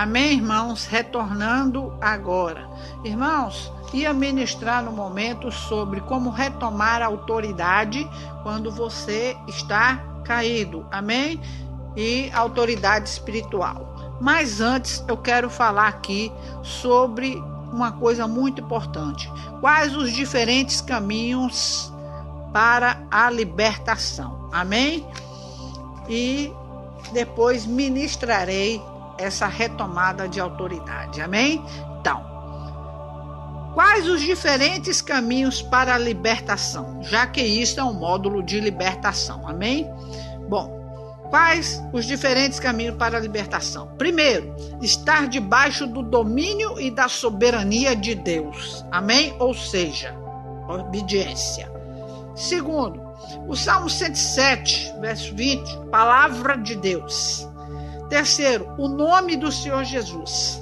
Amém, irmãos? Retornando agora. Irmãos, ia ministrar no momento sobre como retomar a autoridade quando você está caído. Amém? E autoridade espiritual. Mas antes eu quero falar aqui sobre uma coisa muito importante. Quais os diferentes caminhos para a libertação? Amém? E depois ministrarei essa retomada de autoridade. Amém? Então, quais os diferentes caminhos para a libertação? Já que isso é um módulo de libertação. Amém? Bom, quais os diferentes caminhos para a libertação? Primeiro, estar debaixo do domínio e da soberania de Deus. Amém? Ou seja, obediência. Segundo, o Salmo 107, verso 20, palavra de Deus. Terceiro, o nome do Senhor Jesus.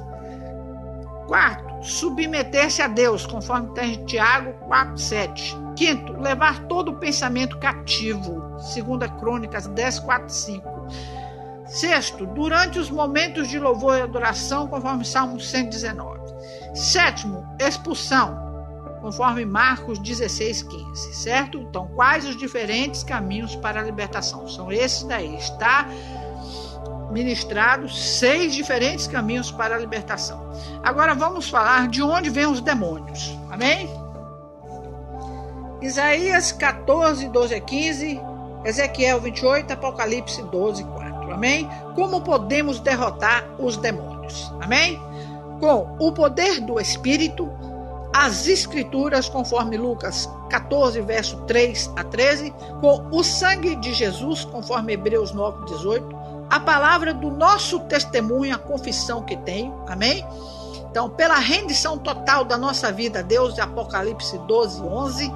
Quarto, submeter-se a Deus, conforme está em Tiago 4:7. Quinto, levar todo o pensamento cativo, 2 Crônicas 10:4-5. Sexto, durante os momentos de louvor e adoração, conforme Salmo 119. Sétimo, expulsão, conforme Marcos 16:15, certo? Então, quais os diferentes caminhos para a libertação? São esses daí, está ministrado 6 diferentes caminhos para a libertação. Agora vamos falar de onde vêm os demônios. Amém? Isaías 14:12-15, Ezequiel 28, Apocalipse 12:4. Amém? Como podemos derrotar os demônios? Amém? Com o poder do Espírito, as Escrituras, conforme Lucas 14, verso 3-13, com o sangue de Jesus, conforme Hebreus 9:18, a palavra do nosso testemunho, a confissão que tenho, amém? Então, pela rendição total da nossa vida a Deus, Apocalipse 12:11,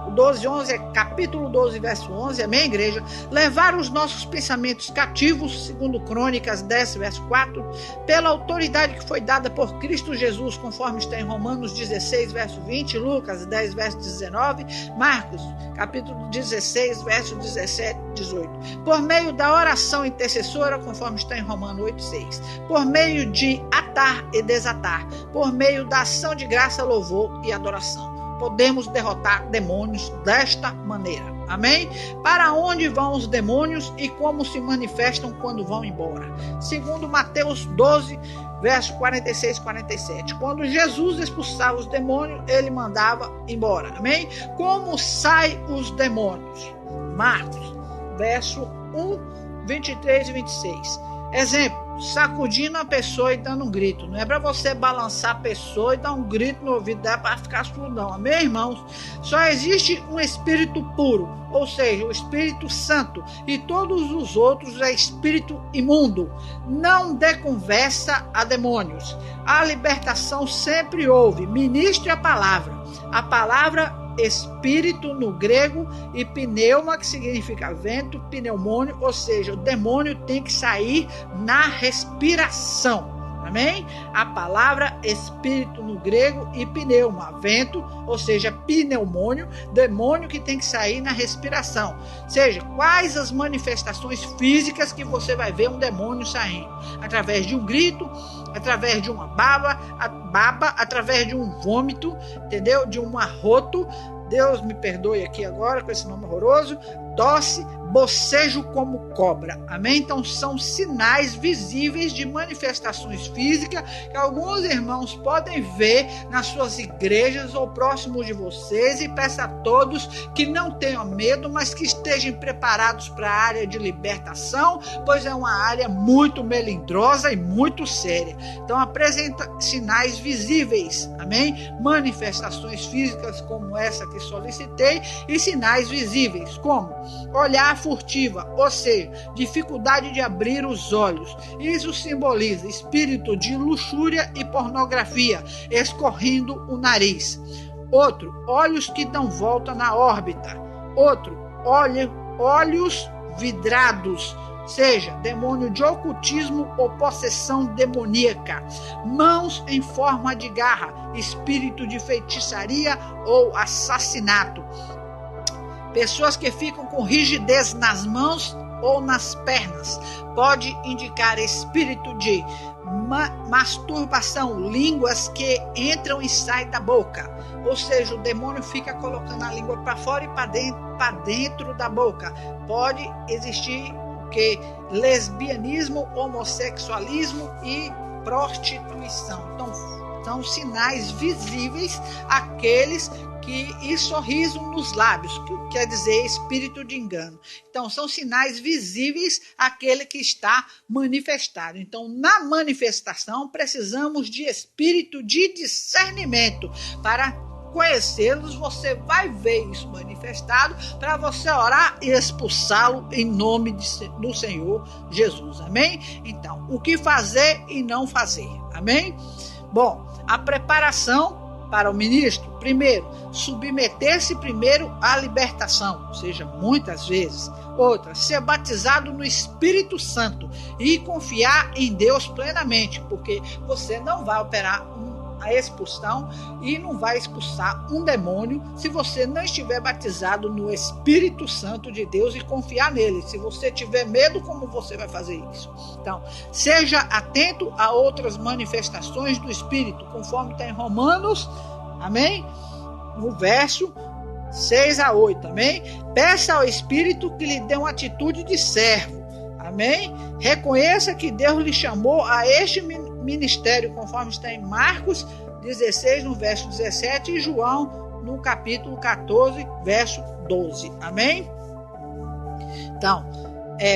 o 12:11 é capítulo 12, verso 11, amém, igreja? Levar os nossos pensamentos cativos, segundo Crônicas 10, verso 4, pela autoridade que foi dada por Cristo Jesus, conforme está em Romanos 16, verso 20, Lucas 10, verso 19, Marcos, capítulo 16, verso 17, 18. Por meio da oração intercessora, conforme está em Romanos 8:6. Por meio de atar e desatar. Por meio da ação de graça, louvor e adoração. Podemos derrotar demônios desta maneira. Amém? Para onde vão os demônios e como se manifestam quando vão embora? Segundo Mateus 12, verso 46-47. Quando Jesus expulsava os demônios, ele mandava embora. Amém? Como saem os demônios? Marcos, verso 1, 23 e 26. Exemplo. Sacudindo a pessoa e dando um grito. Não é para você balançar a pessoa e dar um grito no ouvido dela para ficar surdão. Amém, irmãos? Só existe um espírito puro, ou seja, o Espírito Santo, e todos os outros é espírito imundo. Não dê conversa a demônios. A libertação sempre houve. Ministre a palavra. A palavra espírito no grego e pneuma, que significa vento, pneumônio, ou seja, o demônio tem que sair na respiração. Amém? A palavra espírito no grego e pneuma, vento, ou seja, pneumônio, demônio que tem que sair na respiração. Ou seja, quais as manifestações físicas que você vai ver um demônio saindo? Através de um grito, através de uma baba, através de um vômito, entendeu? De um arroto. Deus me perdoe aqui agora com esse nome horroroso. Tosse, bocejo como cobra. Amém? Então são sinais visíveis de manifestações físicas que alguns irmãos podem ver nas suas igrejas ou próximos de vocês, e peço a todos que não tenham medo, mas que estejam preparados para a área de libertação, pois é uma área muito melindrosa e muito séria. Então apresenta sinais visíveis, amém? Manifestações físicas como essa que solicitei, e sinais visíveis como olhar furtiva, ou seja, dificuldade de abrir os olhos. Isso simboliza espírito de luxúria e pornografia, escorrendo o nariz. Outro, olhos que dão volta na órbita. Outro, olhos vidrados, seja demônio de ocultismo ou possessão demoníaca. Mãos em forma de garra, espírito de feitiçaria ou assassinato. Pessoas que ficam com rigidez nas mãos ou nas pernas, pode indicar espírito de masturbação, línguas que entram e saem da boca. Ou seja, o demônio fica colocando a língua para fora e para dentro da boca. Pode existir o que? Lesbianismo, homossexualismo e prostituição. Então, são sinais visíveis aqueles e sorriso nos lábios, que quer dizer espírito de engano. Então, são sinais visíveis aquele que está manifestado. Então, na manifestação, precisamos de espírito de discernimento para conhecê-los. Você vai ver isso manifestado para você orar e expulsá-lo em nome do Senhor Jesus. Amém? Então, o que fazer e não fazer. Amém? Bom, a preparação para o ministro, primeiro, submeter-se primeiro à libertação, ou seja, muitas vezes. Outra, ser batizado no Espírito Santo e confiar em Deus plenamente, porque você não vai operar a expulsão e não vai expulsar um demônio se você não estiver batizado no Espírito Santo de Deus e confiar nele. Se você tiver medo, como você vai fazer isso? Então, seja atento a outras manifestações do Espírito, conforme está em Romanos, amém? No verso 6 a 8, amém? Peça ao Espírito que lhe dê uma atitude de servo, amém? Reconheça que Deus lhe chamou a este ministério, conforme está em Marcos 16, no verso 17, e João, no capítulo 14, verso 12. Amém? Então,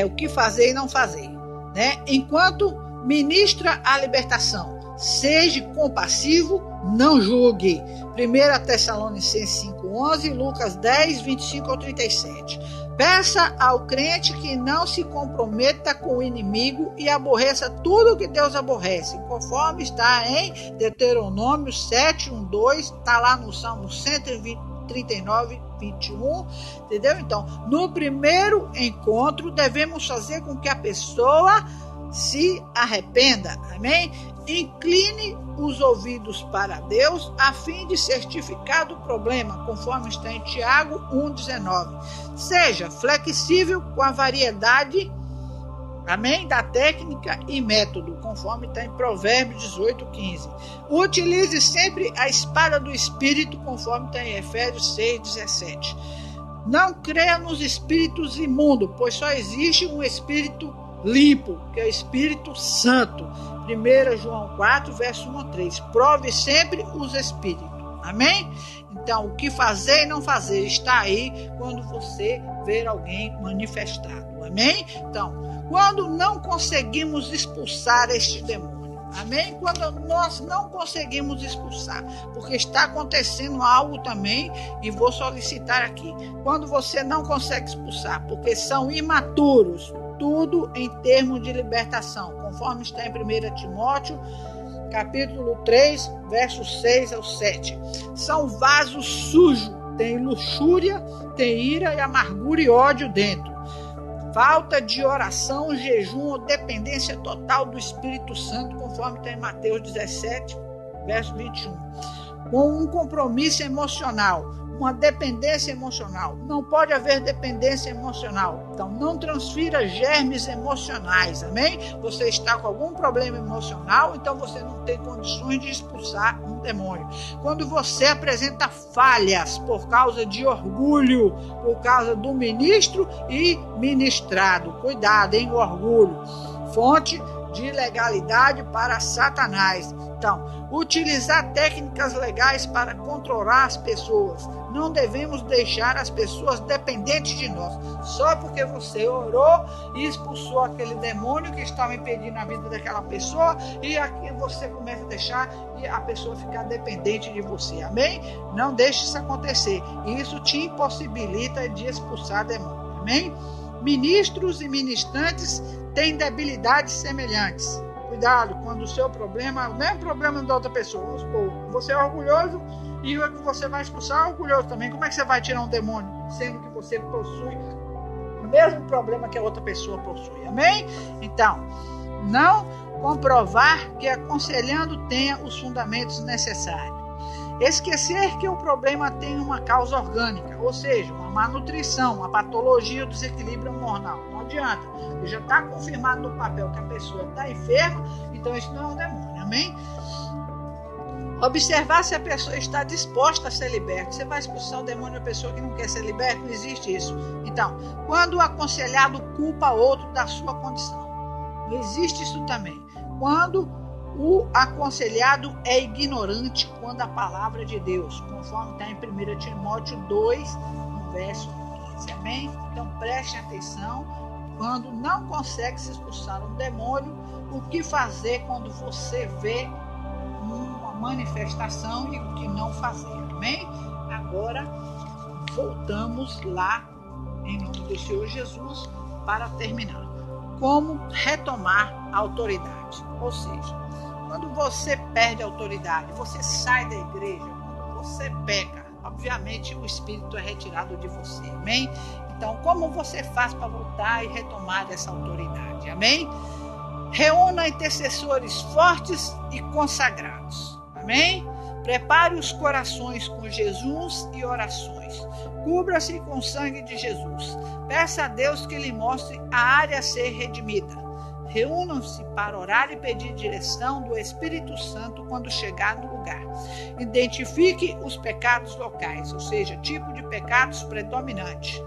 o que fazer e não fazer, né? Enquanto ministra a libertação, seja compassivo, não julgue. 1 Tessalonicenses 5:11 e Lucas 10, 25 ao 37. Peça ao crente que não se comprometa com o inimigo e aborreça tudo que Deus aborrece, conforme está em Deuteronômio 7, 1, 2, está lá no Salmo 139, 21, entendeu? Então, no primeiro encontro, devemos fazer com que a pessoa se arrependa, amém? Incline os ouvidos para Deus a fim de certificar do problema, conforme está em Tiago 1,19. Seja flexível com a variedade, amém, da técnica e método, conforme está em Provérbios 18,15. Utilize sempre a espada do Espírito, conforme está em Efésios 6,17. Não creia nos espíritos imundos, pois só existe um espírito limpo, que é o Espírito Santo. 1 João 4, verso 1 a 3. Prove sempre os espíritos. Amém? Então, o que fazer e não fazer está aí quando você ver alguém manifestado. Amém? Então, quando não conseguimos expulsar este demônio. Amém? Quando nós não conseguimos expulsar, porque está acontecendo algo também, e vou solicitar aqui. Quando você não consegue expulsar, porque são imaturos, tudo em termos de libertação, conforme está em 1 Timóteo, capítulo 3, versos 6 ao 7. São vasos sujos, tem luxúria, tem ira e amargura e ódio dentro. Falta de oração, jejum ou dependência total do Espírito Santo, conforme está em Mateus 17, verso 21. Com um compromisso emocional, uma dependência emocional. Não pode haver dependência emocional. Então, não transfira germes emocionais, amém? Você está com algum problema emocional, então você não tem condições de expulsar um demônio. Quando você apresenta falhas por causa de orgulho, por causa do ministro e ministrado, cuidado, hein, o orgulho. Fonte de ilegalidade para Satanás. Então, utilizar técnicas legais para controlar as pessoas. Não devemos deixar as pessoas dependentes de nós. Só porque você orou e expulsou aquele demônio que estava impedindo a vida daquela pessoa, e aqui você começa a deixar e a pessoa ficar dependente de você. Amém? Não deixe isso acontecer. Isso te impossibilita de expulsar demônio. Amém? Ministros e ministrantes têm debilidades semelhantes. Cuidado quando o seu problema é o mesmo problema da outra pessoa. Vamos supor, você é orgulhoso e o que você vai expulsar é orgulhoso também. Como é que você vai tirar um demônio, sendo que você possui o mesmo problema que a outra pessoa possui? Amém? Então, não comprovar que aconselhando tenha os fundamentos necessários. Esquecer que o problema tem uma causa orgânica, ou seja, uma má nutrição, uma patologia ou desequilíbrio hormonal. Não adianta. Ele já está confirmado no papel que a pessoa está enferma, então isso não é um demônio, amém? Observar se a pessoa está disposta a ser liberta. Você vai expulsar o demônio da pessoa que não quer ser liberta? Não existe isso. Então, quando o aconselhado culpa outro da sua condição, não existe isso também. Quando o aconselhado é ignorante quando a palavra de Deus, conforme está em 1 Timóteo 2, no verso 15, amém? Então preste atenção, quando não consegue se expulsar um demônio, o que fazer quando você vê uma manifestação e o que não fazer, amém? Agora voltamos lá, em nome do Senhor Jesus, para terminar. Como retomar a autoridade, ou seja, quando você perde a autoridade, você sai da igreja, quando você peca, obviamente o espírito é retirado de você, amém? Então, como você faz para voltar e retomar essa autoridade, amém? Reúna intercessores fortes e consagrados, amém? Prepare os corações com Jesus e orações. Cubra-se com o sangue de Jesus. Peça a Deus que lhe mostre a área a ser redimida. Reúnam-se para orar e pedir direção do Espírito Santo quando chegar no lugar. Identifique os pecados locais, ou seja, tipo de pecados predominante.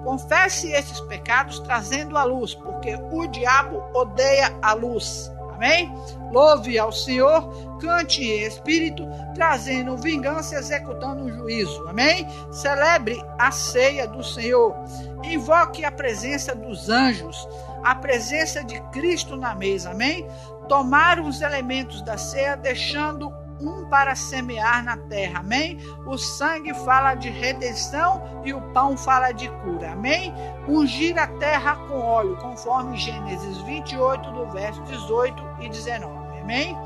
Confesse esses pecados trazendo a luz, porque o diabo odeia a luz. Amém? Louve ao Senhor, cante em espírito, trazendo vingança e executando um juízo. Amém? Celebre a ceia do Senhor. Invoque a presença dos anjos, a presença de Cristo na mesa. Amém? Tomar os elementos da ceia, deixando um para semear na terra. Amém? O sangue fala de redenção e o pão fala de cura. Amém? Ungir a terra com óleo, conforme Gênesis 28, do verso 18 e 19. Amém?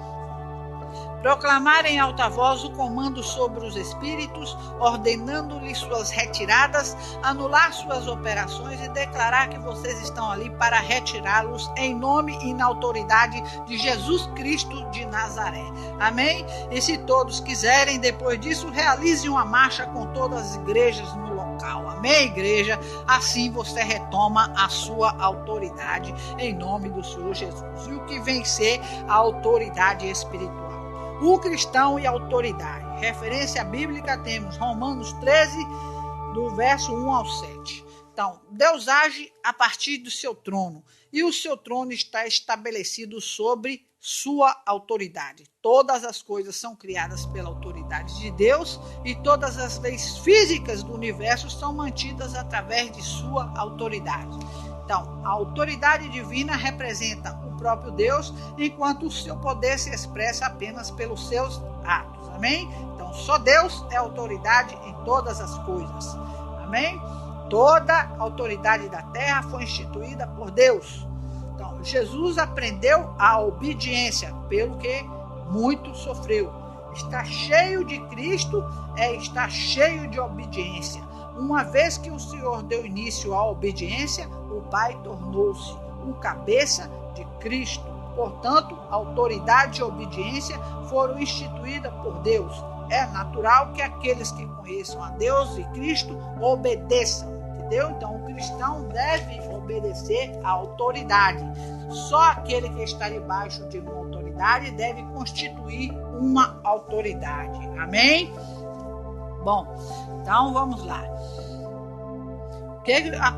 Proclamar em alta voz o comando sobre os espíritos, ordenando-lhes suas retiradas, anular suas operações e declarar que vocês estão ali para retirá-los em nome e na autoridade de Jesus Cristo de Nazaré. Amém? E se todos quiserem, depois disso, realize uma marcha com todas as igrejas no local. Amém, igreja? Assim você retoma a sua autoridade em nome do Senhor Jesus. E o que vem ser a autoridade espiritual? O cristão e a autoridade. Referência bíblica temos Romanos 13, do verso 1 ao 7. Então, Deus age a partir do seu trono, e o seu trono está estabelecido sobre sua autoridade. Todas as coisas são criadas pela autoridade de Deus, e todas as leis físicas do universo são mantidas através de sua autoridade. Então, a autoridade divina representa o próprio Deus, enquanto o seu poder se expressa apenas pelos seus atos. Amém? Então, só Deus é autoridade em todas as coisas. Amém? Toda a autoridade da terra foi instituída por Deus. Então, Jesus aprendeu a obediência, pelo que muito sofreu. Estar cheio de Cristo é estar cheio de obediência. Uma vez que o Senhor deu início à obediência, o Pai tornou-se o cabeça de Cristo. Portanto, autoridade e obediência foram instituídas por Deus. É natural que aqueles que conheçam a Deus e Cristo obedeçam. Entendeu? Então, o cristão deve obedecer à autoridade. Só aquele que está debaixo de uma autoridade deve constituir uma autoridade. Amém? Bom, então vamos lá.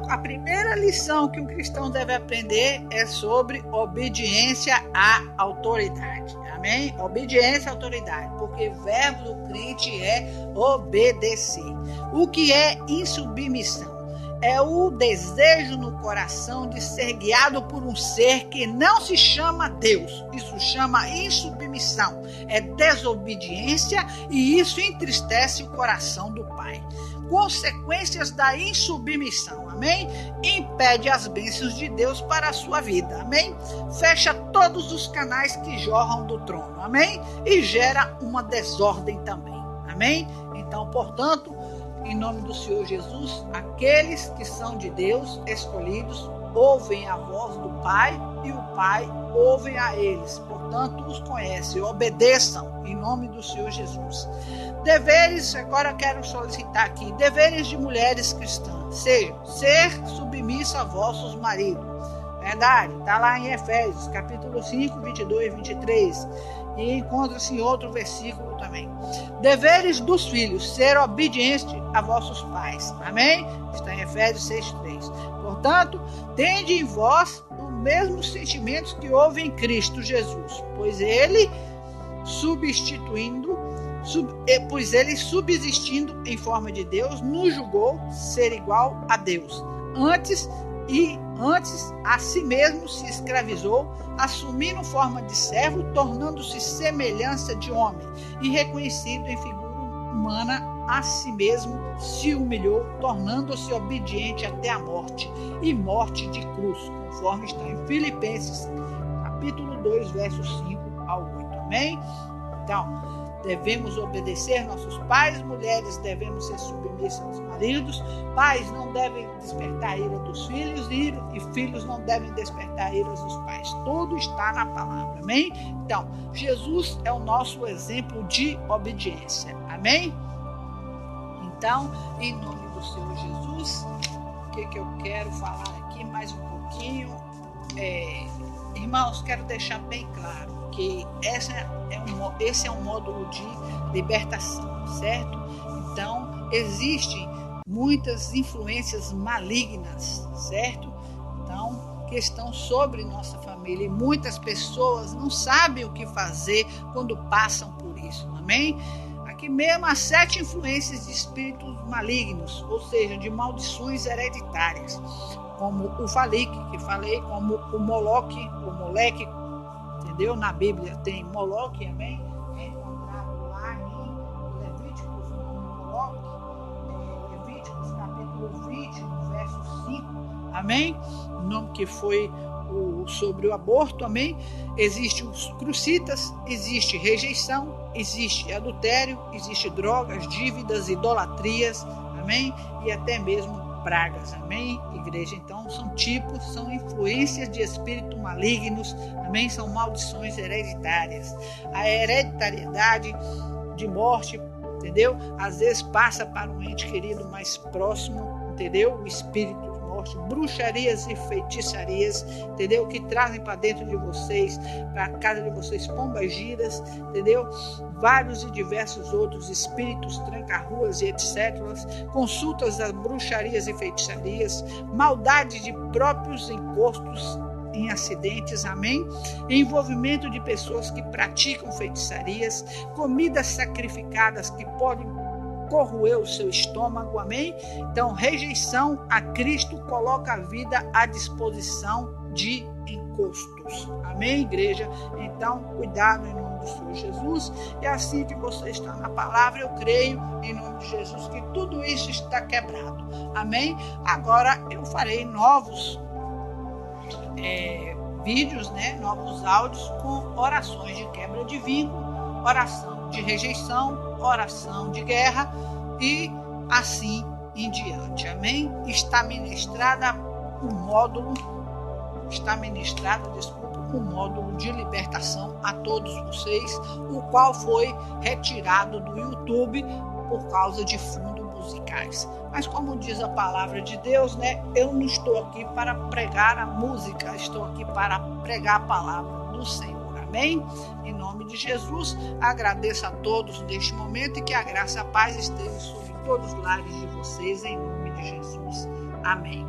A primeira lição que um cristão deve aprender é sobre obediência à autoridade. Amém? Obediência à autoridade, porque o verbo do crente é obedecer. O que é insubmissão? É o desejo no coração de ser guiado por um ser que não se chama Deus. Isso chama insubmissão. É desobediência e isso entristece o coração do Pai. Consequências da insubmissão, amém? Impede as bênçãos de Deus para a sua vida, amém? Fecha todos os canais que jorram do trono, amém? E gera uma desordem também, amém? Então, portanto, em nome do Senhor Jesus, aqueles que são de Deus, escolhidos, ouvem a voz do Pai e o Pai ouve a eles. Portanto, os conhece, obedeçam em nome do Senhor Jesus. Deveres, agora quero solicitar aqui, deveres de mulheres cristãs, sejam ser submissa a vossos maridos. Verdade, está lá em Efésios, capítulo 5, 22 e 23. E encontra-se em outro versículo também. Deveres dos filhos, ser obediente a vossos pais. Amém? Está em Efésios 6:3. Portanto, tende em vós os mesmos sentimentos que houve em Cristo Jesus, pois ele subsistindo em forma de Deus, nos julgou ser igual a Deus. Antes a si mesmo se escravizou, assumindo forma de servo, tornando-se semelhança de homem, e reconhecido em figura humana, a si mesmo se humilhou, tornando-se obediente até a morte, e morte de cruz, conforme está em Filipenses, capítulo 2, versos 5 ao 8. Amém? Então, devemos obedecer nossos pais, mulheres devemos ser submissas aos maridos, pais não devem despertar a ira dos filhos e filhos não devem despertar a ira dos pais. Tudo está na palavra, amém? Então, Jesus é o nosso exemplo de obediência, amém? Então, em nome do Senhor Jesus, o que eu quero falar aqui mais um pouquinho? Irmãos, quero deixar bem claro que esse é um módulo de libertação, certo? Então, existem muitas influências malignas, certo? Então, que estão sobre nossa família, e muitas pessoas não sabem o que fazer quando passam por isso, amém? Aqui mesmo há 7 influências de espíritos malignos, ou seja, de maldições hereditárias, como o Falik, que falei, como o Moleque, entendeu? Na Bíblia tem Moloque, amém? É encontrado lá em Levíticos, Levíticos capítulo 20, verso 5, amém? O nome que foi sobre o aborto, amém? Existem os crucitas, existe rejeição, existe adultério, existe drogas, dívidas, idolatrias, amém? E até mesmo pragas, amém, igreja? Então são influências de espíritos malignos, amém? São maldições hereditárias. A hereditariedade de morte, entendeu? Às vezes passa para um ente querido mais próximo, entendeu? O espírito de morte, bruxarias e feitiçarias, entendeu? Que trazem para dentro de vocês, para a casa de vocês, pombagiras, entendeu? Vários e diversos outros espíritos, tranca-ruas e etc. Consultas das bruxarias e feitiçarias, maldade de próprios encostos em acidentes, amém? Envolvimento de pessoas que praticam feitiçarias, comidas sacrificadas que podem corroer o seu estômago, amém? Então, rejeição a Cristo coloca a vida à disposição de encostos, amém, igreja? Então, cuidado em nome do Senhor Jesus, e assim que você está na palavra, eu creio em nome de Jesus que tudo isso está quebrado, amém? Agora eu farei novos vídeos, né, novos áudios com orações de quebra de vínculo, oração de rejeição, oração de guerra e assim em diante, amém? Está ministrado um módulo de libertação a todos vocês, o qual foi retirado do YouTube por causa de fundos musicais. Mas como diz a palavra de Deus, né, eu não estou aqui para pregar a música, estou aqui para pregar a palavra do Senhor. Amém? Em nome de Jesus, agradeço a todos neste momento e que a graça e a paz estejam sobre todos os lares de vocês, em nome de Jesus. Amém.